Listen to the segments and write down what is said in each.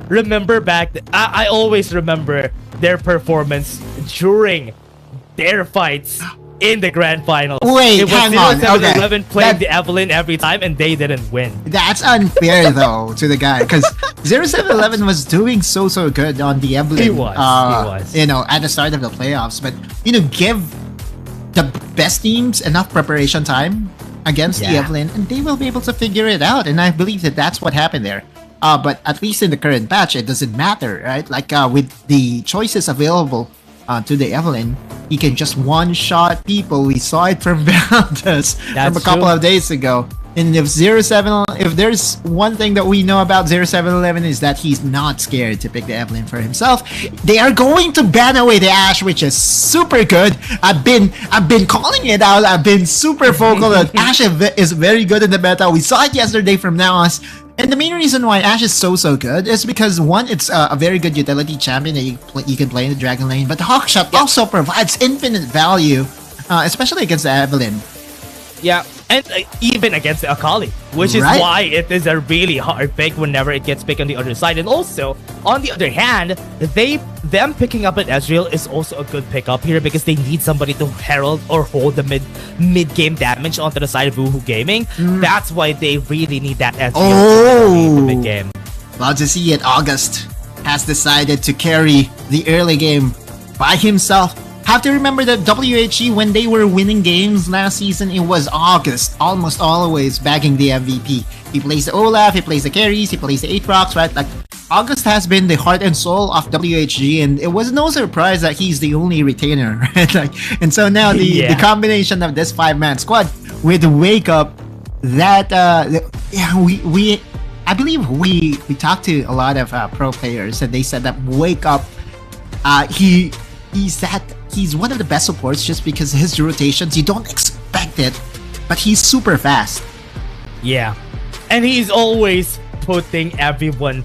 remember back, I always remember their performance during their fights in the grand finals. Wait, it was hang on. 07-11 Okay. playing the Evelyn every time and they didn't win. That's unfair though to the guy, because 07-11 was doing so good on the Evelyn. He was. You know, at the start of the playoffs, but you know, give the best teams enough preparation time against the Evelyn, and they will be able to figure it out. And I believe that that's what happened there. But at least in the current batch, it doesn't matter, right? Like with the choices available to the Evelyn, he can just one-shot people. We saw it from Valdes from a couple of days ago. And if there's one thing that we know about 07-11 is that he's not scared to pick the Evelyn for himself. They are going to ban away the Ashe, which is super good. I've been calling it out. I've been super vocal that Ashe is very good in the meta. We saw it yesterday from Naos. And the main reason why Ashe is so good is because, one, it's a very good utility champion that you can play in the Dragon Lane, but the Hawkshot also provides infinite value, especially against the Evelyn. Yeah, and even against the Akali, which is why it is a really hard pick whenever it gets picked on the other side. And also, on the other hand, them picking up an Ezreal is also a good pickup here because they need somebody to herald or hold the mid-game damage onto the side of Woohoo Gaming. That's why they really need that Ezreal to mid-game. Love to see it. August has decided to carry the early game by himself. Have to remember that WHG, when they were winning games last season, it was August almost always bagging the MVP. He plays the Olaf, he plays the carries, he plays the Aatrox, right? Like, August has been the heart and soul of WHG, and it was no surprise that he's the only retainer, right? Like, and so now the combination of this 5-man squad with Wake Up, that I believe we talked to a lot of pro players, and they said that Wake Up, he's one of the best supports just because his rotations, you don't expect it, but he's super fast. Yeah, and he's always putting everyone,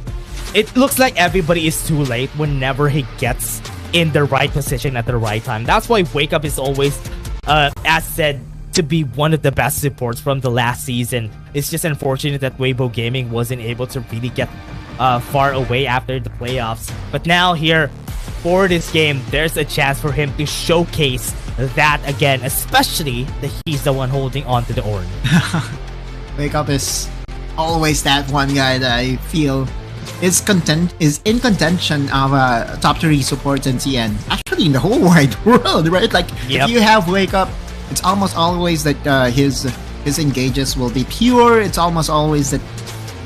it looks like everybody is too late whenever he gets in the right position at the right time. That's why Wake Up is always, as said, to be one of the best supports from the last season. It's just unfortunate that Weibo Gaming wasn't able to really get far away after the playoffs. But now here, for this game, there's a chance for him to showcase that again, especially that he's the one holding on to the Ornn. Wake Up is always that one guy that I feel is in contention of top 3 supports in TN. Actually, in the whole wide world, right? Like, if you have Wake Up, it's almost always that his engages will be pure. It's almost always that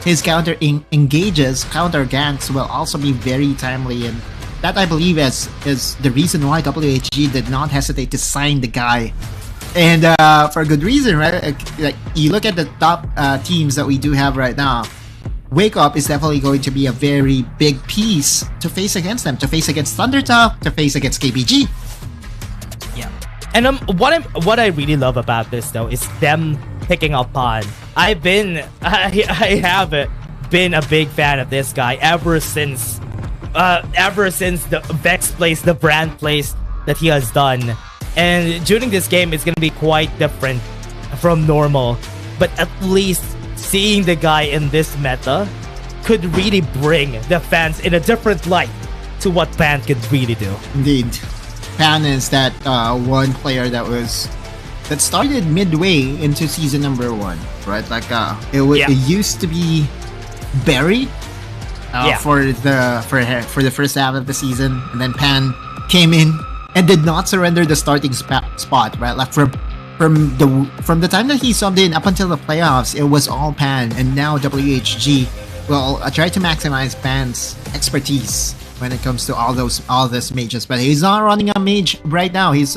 his counter ganks will also be very timely, and that, I believe, is the reason why WHG did not hesitate to sign the guy. And for a good reason, right? Like, you look at the top teams that we do have right now, Wake Up is definitely going to be a very big piece to face against them, to face against Thundertop, to face against KBG. Yeah. And what I really love about this, though, is them picking up Pan. I have been a big fan of this guy ever since the Vex plays, the brand plays that he has done. And during this game, it's gonna be quite different from normal, but at least seeing the guy in this meta could really bring the fans in a different light to what Pan could really do. Indeed, Pan is that one player that started midway into season number 1, right? Like it used to be buried for the first half of the season, and then Pan came in and did not surrender the starting spot, right? Like from the time that he subbed in up until the playoffs, it was all Pan, and now WHG will try to maximize Pan's expertise when it comes to all those mages. But he's not running a mage right now. He's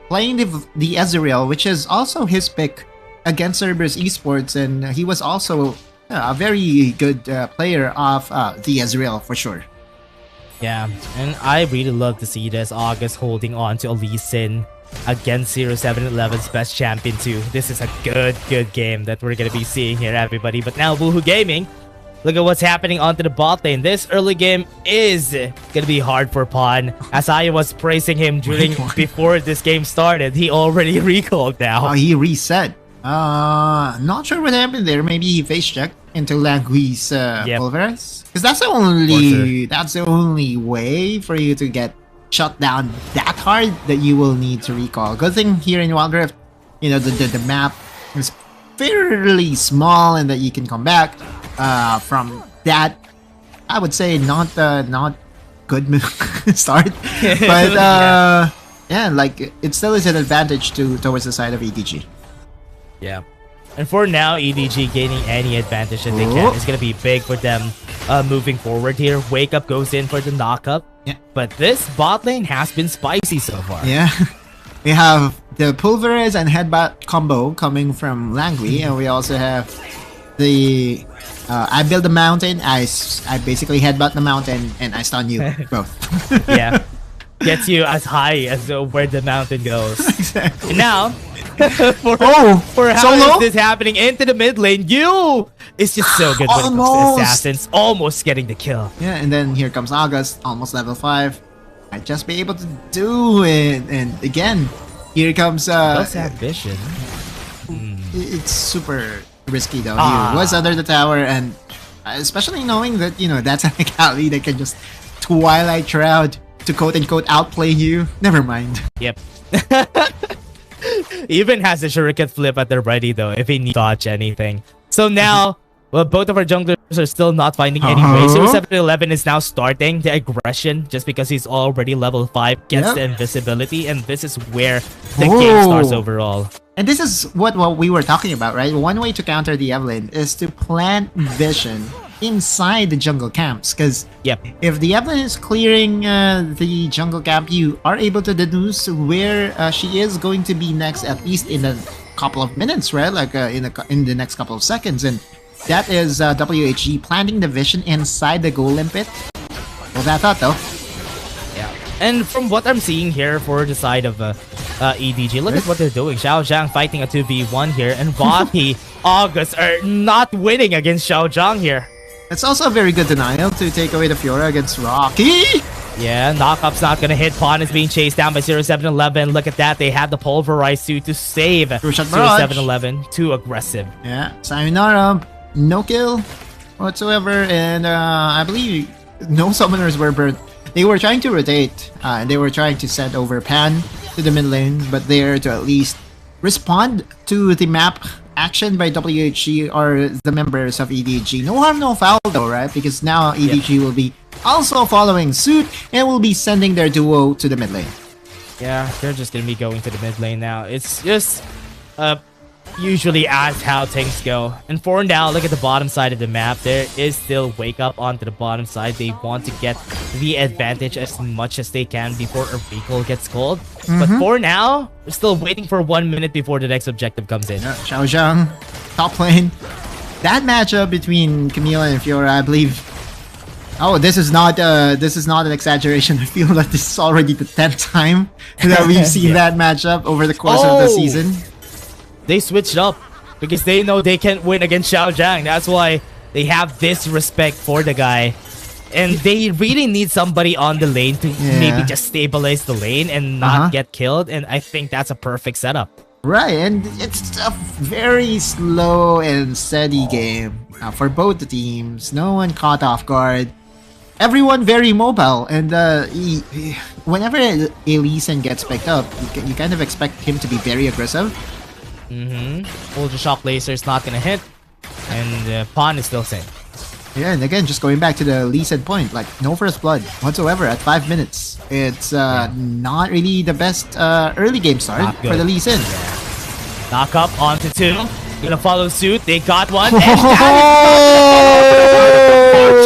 playing the Ezreal, which is also his pick against Cerberus Esports, and he was also a very good player of the Ezreal for sure. Yeah, and I really love to see this August holding on to a Lee Sin against 07-11's best champion too. This is a good game that we're gonna be seeing here, everybody. But now Woohoo Gaming, look at what's happening onto the bot lane. This early game is gonna be hard for Pan. As I was praising him before this game started, he already recalled now. Oh, he reset. Not sure what happened there. Maybe he face checked into Langui's Pulveris? Because that's the only way for you to get shut down that hard that you will need to recall. Good thing here in Wild Rift, you know, the map is fairly small and that you can come back from that. I would say not good start, but yeah, like it still is an advantage towards the side of EDG. Yeah. And for now, EDG gaining any advantage that they can is going to be big for them moving forward here. Wake Up goes in for the knockup. Yeah. But this bot lane has been spicy so far. Yeah. We have the Pulveris and Headbutt combo coming from Langui, and we also have the I build a mountain, I basically headbutt the mountain, and I stun you both. Yeah. Gets you as high as where the mountain goes. Exactly. And now, for how is this happening into the mid lane? You is just so good when it comes to assassins, almost getting the kill. Yeah, and then here comes August, almost level 5. Might just be able to do it, and again, here comes does have vision. It's super risky though. He was under the tower, and especially knowing that, you know, that's an Akali that can just Twilight Shroud to quote-unquote outplay you. Never mind. Yep. Even has a shuriken flip at the ready though if he needs to dodge anything. So now, well, both of our junglers are still not finding any way. So 7-11 is now starting the aggression just because he's already level 5, gets the invisibility, and this is where the game starts overall. And this is what we were talking about, right? One way to counter the Evelynn is to plant vision inside the jungle camps, because if the Evelynn is clearing the jungle camp, you are able to deduce where she is going to be next, at least in a couple of minutes, right? Like in the next couple of seconds. And that is WHG planting the vision inside the golem pit. Well, that thought though. Yeah. And from what I'm seeing here for the side of EDG, look at what they're doing. Xiao Zhang fighting a 2v1 here, and Bo3, August are not winning against Xiao Zhang here. It's also a very good denial to take away the Fiora against Rocky. Yeah, knockup's not gonna hit. Pawn is being chased down by 0711. Look at that. They had the pulverize suit to save 0711. Too aggressive. Yeah, Sayonara, no kill whatsoever, and I believe no summoners were burnt. They were trying to rotate, and they were trying to send over Pan to the mid lane, but there to at least respond to the map action by WHG or the members of EDG. No harm, no foul though, right? Because now EDG will be also following suit and will be sending their duo to the mid lane. Yeah, they're just gonna be going to the mid lane now. It's just usually as how things go. And for now, look at the bottom side of the map. There is still Wake Up onto the bottom side. They want to get the advantage as much as they can before a recall gets called. But for now, we're still waiting for 1 minute before the next objective comes in. Xiao Zhang, top lane. That matchup between Camila and Fiora, I believe. Oh, this is not an exaggeration. I feel like this is already the 10th time that we've seen that matchup over the course of the season. They switched up because they know they can't win against Xiao Zhang. That's why they have this respect for the guy. And they really need somebody on the lane to maybe just stabilize the lane and not get killed. And I think that's a perfect setup. Right, and it's a very slow and steady game for both the teams. No one caught off guard. Everyone very mobile, and whenever a Lee Sin gets picked up, you kind of expect him to be very aggressive. Ultra Shock Laser is not gonna hit, and Pawn is still safe. Yeah, and again, just going back to the Lee Sin point, like no first blood whatsoever at 5 minutes. It's not really the best early game start for the Lee Sin. Knock up onto 2. Gonna follow suit. They got one. And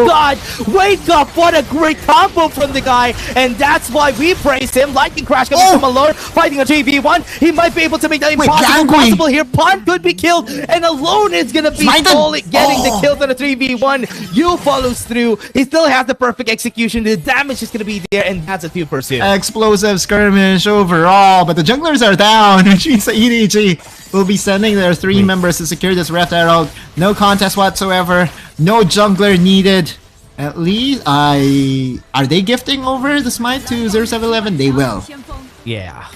God, Wake Up! What a great combo from the guy, and that's why we praise him. Lightning Crash coming from Alone, fighting a 3v1. He might be able to make that impossible here. Pawn could be killed, and Alone is gonna be getting the kills on a 3v1. You follows through. He still has the perfect execution. The damage is gonna be there, and that's a 2 pursuit. Explosive skirmish overall, but the junglers are down, which means the EDG will be sending their 3 members to secure this Rift Herald. No contest whatsoever. No jungler needed. At least, are they gifting over the smite to 0711? They will. Yeah.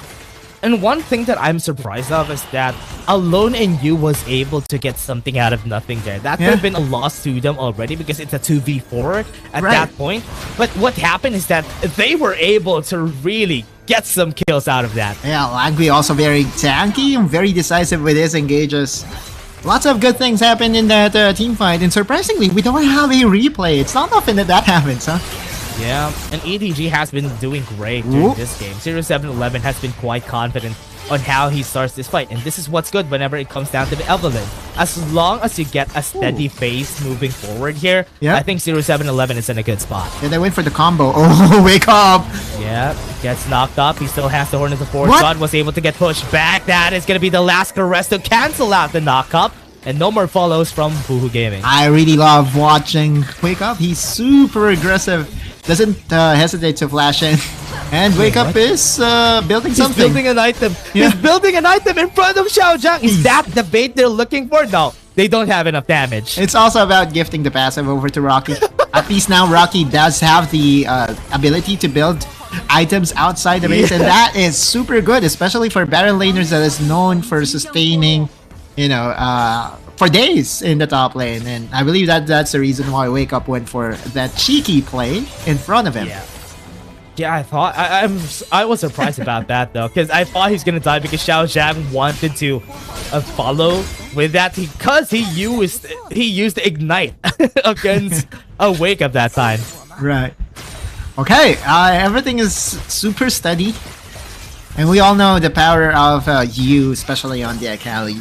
And one thing that I'm surprised of is that Alone and You was able to get something out of nothing there. That could have been a loss to them already because it's a 2v4 at that point. But what happened is that they were able to really get some kills out of that. Yeah, Langui also very tanky and very decisive with his engages. Lots of good things happen in that team fight, and surprisingly, we don't have a replay. It's not often that happens, huh? Yeah, and EDG has been doing great during this game. 0711 has been quite confident on how he starts this fight, and this is what's good whenever it comes down to the Evelyn. As long as you get a steady pace moving forward here, I think 0711 is in a good spot. Yeah, they went for the combo. Oh, wake up! Yeah, gets knocked up. He still has the Horn of the Force God, was able to get pushed back. That is going to be the last caress to cancel out the knock-up. And no more follows from Boohoo Gaming. I really love watching Wake Up. He's super aggressive. Doesn't hesitate to flash in. And Wake Up is building something. He's building an item. He's building an item in front of Xiao Zhang. Is that the bait they're looking for? No, they don't have enough damage. It's also about gifting the passive over to Rocky. At least now Rocky does have the ability to build items outside the base. And that is super good, especially for Baron laners that is known for sustaining, you know, for days in the top lane. And I believe that that's the reason why Wake Up went for that cheeky play in front of him. Yeah, I thought I was surprised about that though, because I thought he's gonna die because Xiao Zhang wanted to follow with that because he used Ignite against a Wake Up that time. Right. Okay. Everything is super steady, and we all know the power of you, especially on the Akali.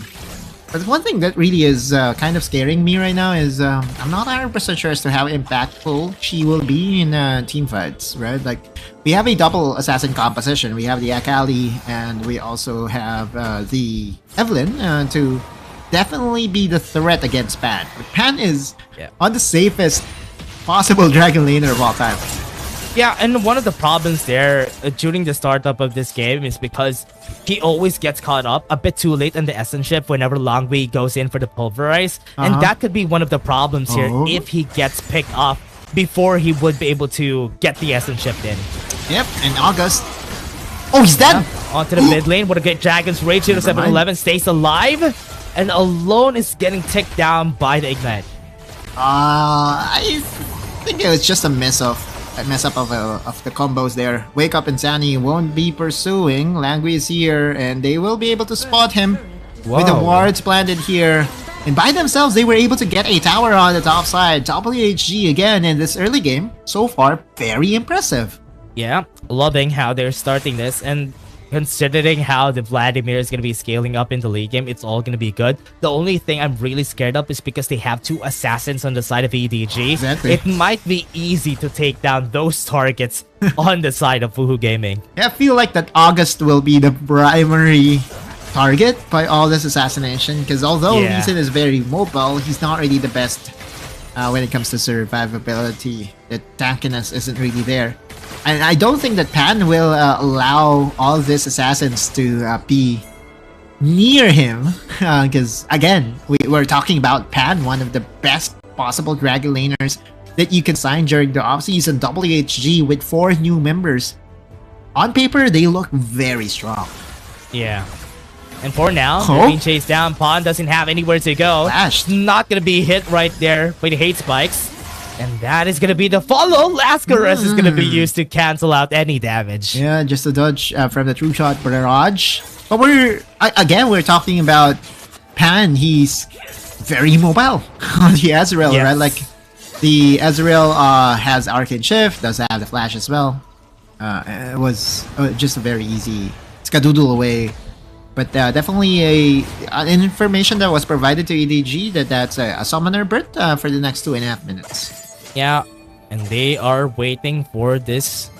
But one thing that really is kind of scaring me right now is I'm not 100% sure as to how impactful she will be in team fights, right? Like, we have a double assassin composition. We have the Akali, and we also have the Evelyn to definitely be the threat against Pan. But Pan is on the safest possible Dragon laner of all time. Yeah, and one of the problems there during the startup of this game is because he always gets caught up a bit too late in the Essence Shift whenever Longwei goes in for the Pulverize. And that could be one of the problems here if he gets picked off before he would be able to get the Essence Shift in. Yep, and August. Oh, he's dead! Onto the mid lane. What a great Dragon's Rage. 0711 stays alive. And Alone is getting ticked down by the Ignite. I think it was just a mess up of the combos there. Wake Up and Sunny won't be pursuing. Langui is here, and they will be able to spot him with the wards planted here. And by themselves, they were able to get a tower on the top side. WHG again in this early game. So far, very impressive. Yeah, loving how they're starting this, and considering how the Vladimir is going to be scaling up in the late game, it's all going to be good. The only thing I'm really scared of is because they have two assassins on the side of EDG. Exactly. It might be easy to take down those targets on the side of Boohoo Gaming. Yeah, I feel like that August will be the primary target by all this assassination, because although Lee Sin is very mobile, he's not really the best when it comes to survivability. The tankiness isn't really there. And I don't think that Pan will allow all these assassins to be near him. Because, again, we're talking about Pan, one of the best possible Dragon laners that you can sign during the offseason. WHG with 4 new members. On paper, they look very strong. Yeah. And for now, they're being chased down. Pawn doesn't have anywhere to go. Flashed. Not going to be hit right there by the hate spikes. And that is going to be the follow. Lascaris is going to be used to cancel out any damage. Yeah, just a dodge from the True Shot barrage. But we're talking about Pan. He's very mobile on the Ezreal, right? Like, the Ezreal has Arcane Shift, does have the Flash as well. It was just a very easy skadoodle away. But definitely an information that was provided to EDG that's a Summoner Bird for the next 2.5 minutes. Yeah, and they are waiting for this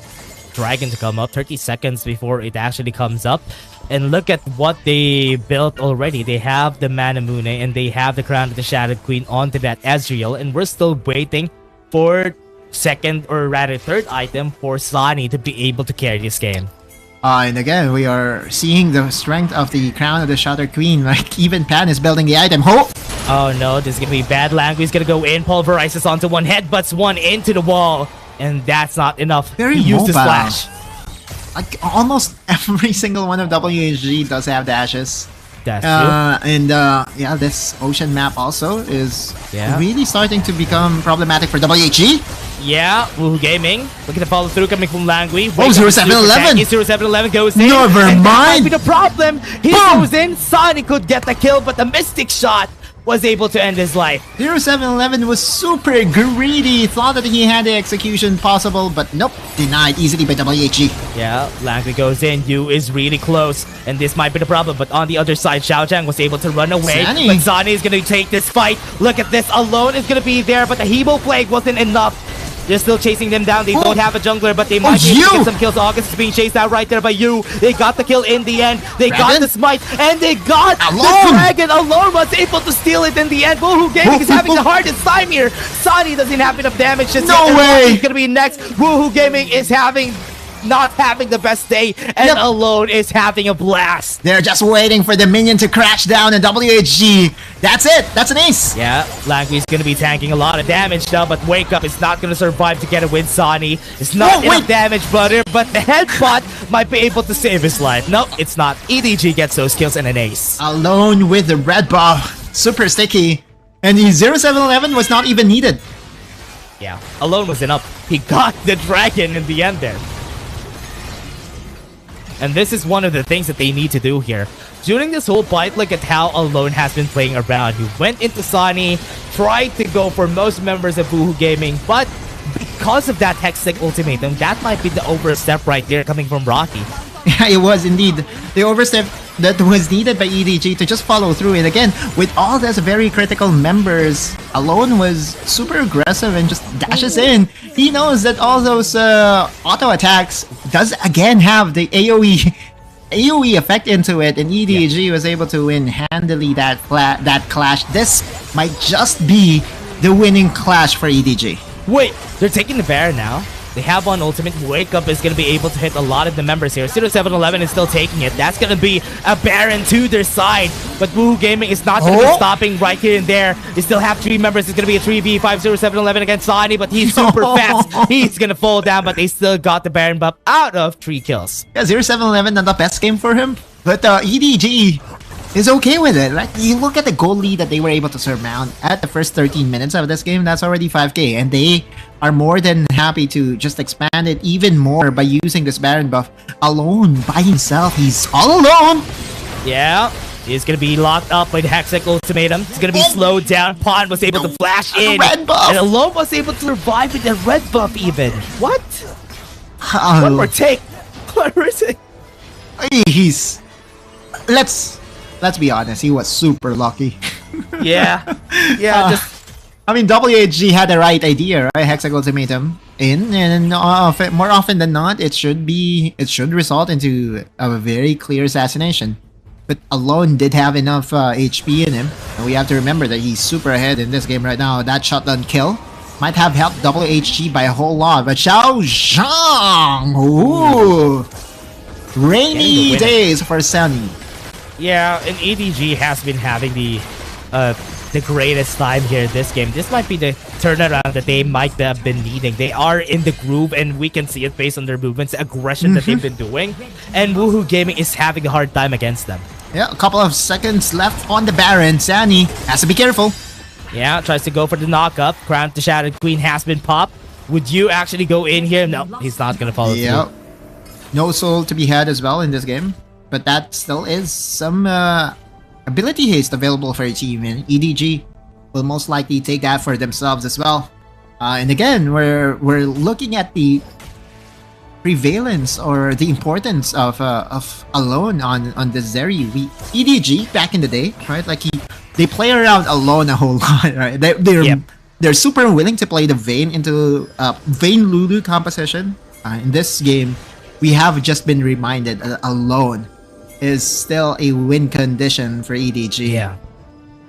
dragon to come up 30 seconds before it actually comes up. And look at what they built already. They have the Manamune and they have the Crown of the Shattered Queen onto that Ezreal. And we're still waiting for second or rather third item for Sunny to be able to carry this game. And again, we are seeing the strength of the Crown of the Shattered Queen. Like, even Pan is building the item. Oh no, this is gonna be bad. Langui's gonna go in, pulverizes onto one, headbutts one into the wall. And that's not enough. Very he used his mobile. flash. Like almost every single one of WHG does have dashes. That's true. And yeah, this ocean map also is really starting to become problematic for WHG. Yeah, Woohoo Gaming. Look at the follow through coming from Langui. Oh, 0711. 0711 goes in. Never mind. That might be the problem. He goes in. Sonny could get the kill, but the Mystic Shot was able to end his life. 0711 was super greedy. Thought that he had the execution possible, but nope. Denied easily by WHG. Yeah, Langui goes in. Yu is really close, and this might be the problem. But on the other side, Xiaojiang was able to run away. Sunny. But Sonny is going to take this fight. Look at this. Alone is going to be there, but the Hebo Plague wasn't enough. They're still chasing them down. They don't have a jungler, but they might be able to get some kills. August is being chased out right there by Yu. They got the kill in the end. They got the smite, and they got the dragon. Alone was able to steal it in the end. Woohoo Gaming is having the hardest time here. Sonny doesn't have enough damage. Just no way! He's gonna be next. Woohoo Gaming is not having the best day, and Alone is having a blast. They're just waiting for the minion to crash down in WHG. That's it. That's an ace. Yeah, Langui's gonna be tanking a lot of damage now, but Wake Up is not gonna survive to get a win. Sonny. It's not enough damage, brother, but the headbutt might be able to save his life. Nope, it's not. EDG gets those kills and an ace. Alone with the red buff. Super sticky. And the 0711 was not even needed. Yeah, Alone was enough. He got the dragon in the end there. And this is one of the things that they need to do here. During this whole fight, look at how Alone has been playing around. He went into Sonny, tried to go for most members of Woohoo Gaming, but because of that Hextech ultimatum, that might be the overstep right there coming from Rocky. Yeah, it was indeed. The overstep that was needed by EDG to just follow through it. Again, with all those very critical members, Alone was super aggressive and just dashes in. He knows that all those auto attacks does again have the AoE effect into it, and EDG was able to win handily that clash. This might just be the winning clash for EDG. Wait, they're taking the Baron now? They have one ultimate. Wake Up is going to be able to hit a lot of the members here. 0711 is still taking it. That's going to be a Baron to their side. But Woohoo Gaming is not going to be stopping right here and there. They still have 3 members. It's going to be a 3v5. 0711 against Sonny, but he's super fast. He's going to fall down, but they still got the Baron buff out of 3 kills. Yeah, 0711 not the best game for him. But EDG is okay with it. Like, you look at the goal lead that they were able to surmount at the first 13 minutes of this game. That's already 5k, and they are more than happy to just expand it even more by using this Baron buff. Alone by himself. He's all alone. Yeah, he's gonna be locked up by the Hextech ultimatum. He's gonna be slowed down. Pawn was able to flash in, red buff. and Alone was able to survive with the red buff even. What? One more take. One more take. He's... Let's be honest, he was super lucky. Yeah. Just... I mean, WHG had the right idea, right? Hextech ultimatum in, and more often than not, it should result into a very clear assassination. But Alone did have enough HP in him, and we have to remember that he's super ahead in this game right now. That shotgun kill might have helped WHG by a whole lot, but Xiaojiang, ooh, rainy days for Sunny. Yeah, and EDG has been having the greatest time here this game. This might be the turnaround that they might have been needing. They are in the groove, and we can see it based on their movements, the aggression that they've been doing. And Woohoo Gaming is having a hard time against them. Yeah, a couple of seconds left on the Baron. Sunny has to be careful. Yeah, tries to go for the knock-up. Crown to Shattered Queen has been popped. Would you actually go in here? No, he's not going to follow through. No soul to be had as well in this game. But that still is some ability haste available for a team, and EDG will most likely take that for themselves as well. And again, we're looking at the prevalence or the importance of Alone on the Zeri. EDG back in the day, right? Like they play around Alone a whole lot, right? They're super willing to play the Vayne into Vayne Lulu composition. In this game, we have just been reminded that Alone is still a win condition for EDG. Yeah,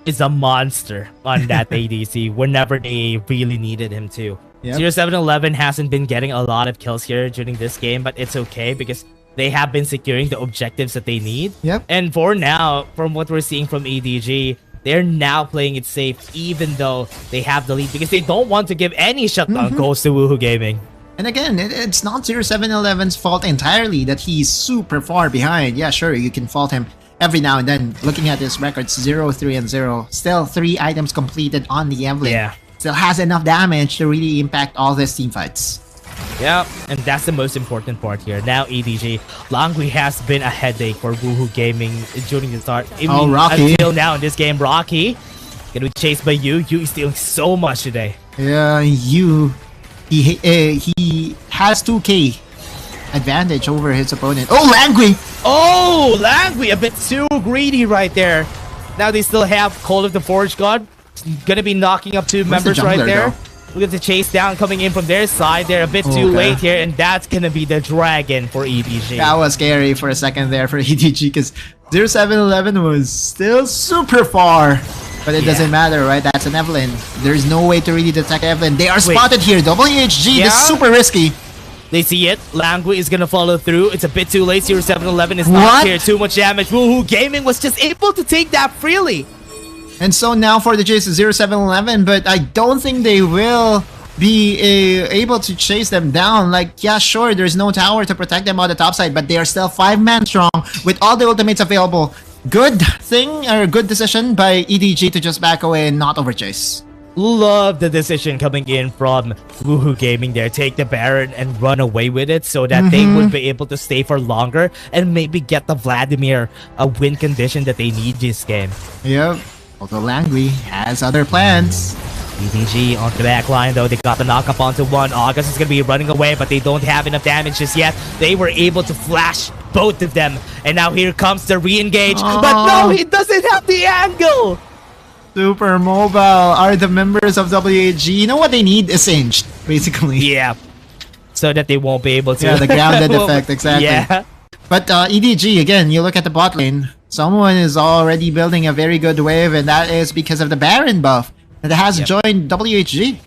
is a monster on that ADC whenever they really needed him to. 0711 hasn't been getting a lot of kills here during this game, but it's okay because they have been securing the objectives that they need. And for now, from what we're seeing from EDG, they're now playing it safe even though they have the lead because they don't want to give any shutdown goals to Woohoo Gaming. And again, it's not 0711's fault entirely that he's super far behind. Yeah, sure, you can fault him every now and then. Looking at his records, 0, 3, and 0. Still 3 items completed on the Evelyn. Yeah. Still has enough damage to really impact all these team fights. Yeah, and that's the most important part here. Now EDG, Langui has been a headache for Woohoo Gaming during the start. Rocky. Until now in this game, Rocky gonna be chased by Yu. Yu is stealing so much today. Yeah, Yu, he has 2k advantage over his opponent. Oh, Langui! Oh, Langui a bit too greedy right there. Now they still have Call of the Forge God. Gonna be knocking up 2 members right there. Though? Look at the chase down coming in from their side. They're a bit too late here, and that's gonna be the dragon for EDG. That was scary for a second there for EDG because 0711 was still super far. But it doesn't matter, right? That's an Evelyn. There's no way to really detect Evelyn. They are spotted here. WHG, this is super risky. They see it. Langui is gonna follow through. It's a bit too late. 0711 is not here. Too much damage. Woohoo Gaming was just able to take that freely. And so now for the chase is 0711, but I don't think they will be able to chase them down. Like, yeah, sure, there's no tower to protect them on the top side, but they are still 5-man strong with all the ultimates available. Good thing, or good decision by EDG to just back away and not overchase. Love the decision coming in from Woohoo Gaming there. Take the Baron and run away with it so that they would be able to stay for longer and maybe get the Vladimir a win condition that they need this game. Yep. Although Langui has other plans. EDG on the back line though, they got the knock up onto one. August is going to be running away, but they don't have enough damage just yet. They were able to flash both of them. And now here comes the re-engage. But no, he doesn't have the angle! Super mobile are the members of WHG. You know what they need? A singed, basically. Yeah. So that they won't be able to. Yeah, the grounded effect, exactly. Yeah. But EDG, again, you look at the bot lane. Someone is already building a very good wave, and that is because of the Baron buff that has joined WHG.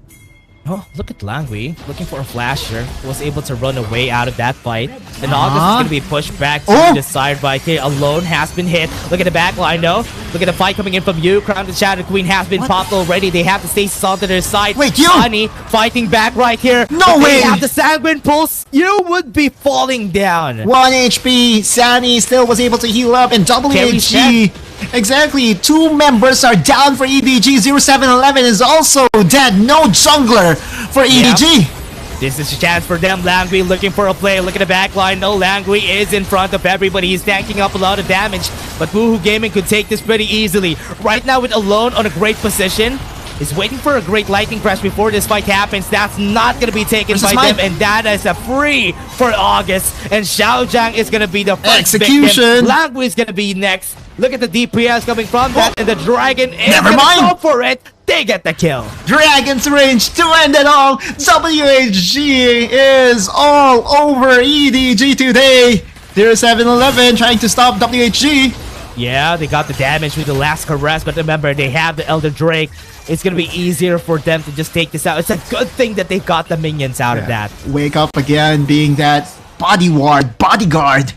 Oh, look at Langui looking for a flasher. Was able to run away out of that fight. And August is going to be pushed back to the side right here. Alone has been hit. Look at the back line though. Look at the fight coming in from Yu. Crown the Shadow Queen has been popped already. They have to stay on to their side. Wait, Yu! Sunny fighting back right here. No way! They have the Sanguine Pulse. Yu would be falling down. 1 HP. Sunny still was able to heal up, and WHG. Exactly, 2 members are down for EDG. 0711 is also dead. No jungler for EDG. This is a chance for them. Langui looking for a play. Look at the back line. No, Langui is in front of everybody. He's tanking up a lot of damage. But Woohoo Gaming could take this pretty easily. Right now with Alone on a great position. Is waiting for a great lightning crash before this fight happens. That's not going to be taken by them. And that is a free for August. And Xiaojang is going to be the first execution. Langui is going to be next. Look at the DPS coming from that. And the Dragon is Never going mind. to go for it. They get the kill. Dragon's range to end it all. WHG is all over EDG today. 0711 trying to stop WHG. Yeah, they got the damage with the last caress, but remember, they have the Elder Drake. It's going to be easier for them to just take this out. It's a good thing that they got the minions out of that. Wake up again, being that bodyguard,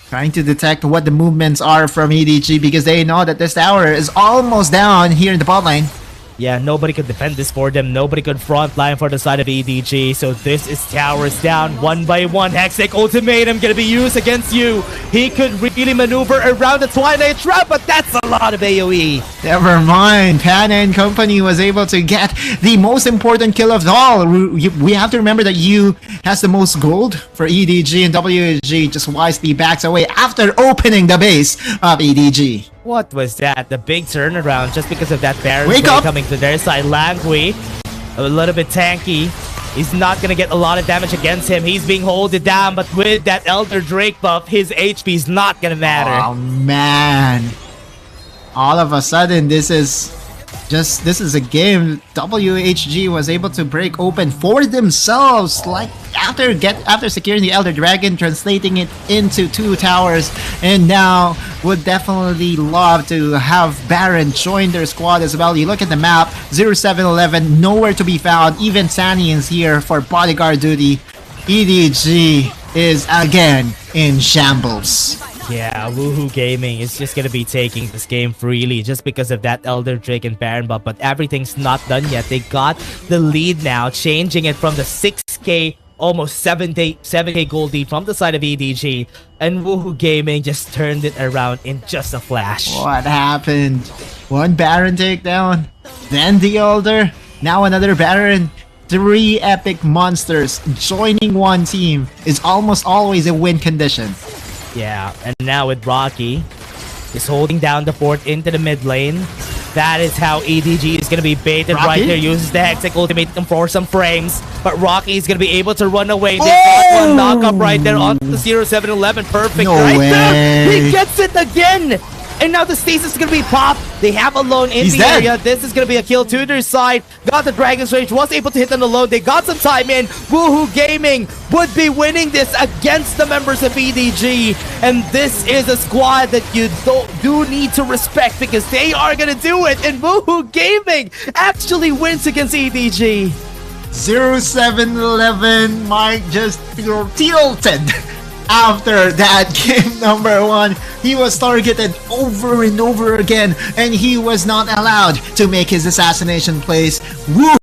trying to detect what the movements are from EDG because they know that this tower is almost down here in the bot lane. Yeah, nobody could defend this for them. Nobody could front line for the side of EDG. So this is towers down one by one. Hextech Ultimatum gonna be used against you. He could really maneuver around the Twilight Trap, but that's a lot of AoE. Never mind. Pana and company was able to get the most important kill of all. We have to remember that Yu has the most gold for EDG, and WHG just wisely backs away after opening the base of EDG. What was that? The big turnaround just because of that Baron coming to their side. Langui, a little bit tanky. He's not going to get a lot of damage against him. He's being holded down, but with that Elder Drake buff, his HP is not going to matter. Oh, man. All of a sudden, this is a game WHG was able to break open for themselves, like after securing the Elder Dragon, translating it into 2 towers, and now would definitely love to have Baron join their squad as well. You look at the map, 0711 nowhere to be found. Even Sani is here for bodyguard duty. EDG is again in shambles. Yeah, Woohoo Gaming is just gonna be taking this game freely just because of that Elder Drake and Baron buff, but everything's not done yet. They got the lead now, changing it from the 6k almost 7K gold lead from the side of EDG, and Woohoo Gaming just turned it around in just a flash. What happened? One Baron takedown, then the Elder, now another Baron. 3 epic monsters joining one team is almost always a win condition. Yeah, and now with Rocky, is holding down the fort into the mid lane. That is how EDG is going to be baited Rocky? right here. Uses the Hextech ultimate for some frames. But Rocky is going to be able to run away. They got one knockup right there onto the 0711. Perfect No right way. there. He gets it again. And now the stasis is going to be popped. They have a lone in the area. This is going to be a kill to their side. Got the Dragon's Rage. Was able to hit on the low. They got some time in. Woohoo Gaming would be winning this against the members of EDG. And this is a squad that you do need to respect because they are going to do it. And Woohoo Gaming actually wins against EDG. 0711 might just feel tilted. After that game number 1, he was targeted over and over again, and he was not allowed to make his assassination plays. Woo!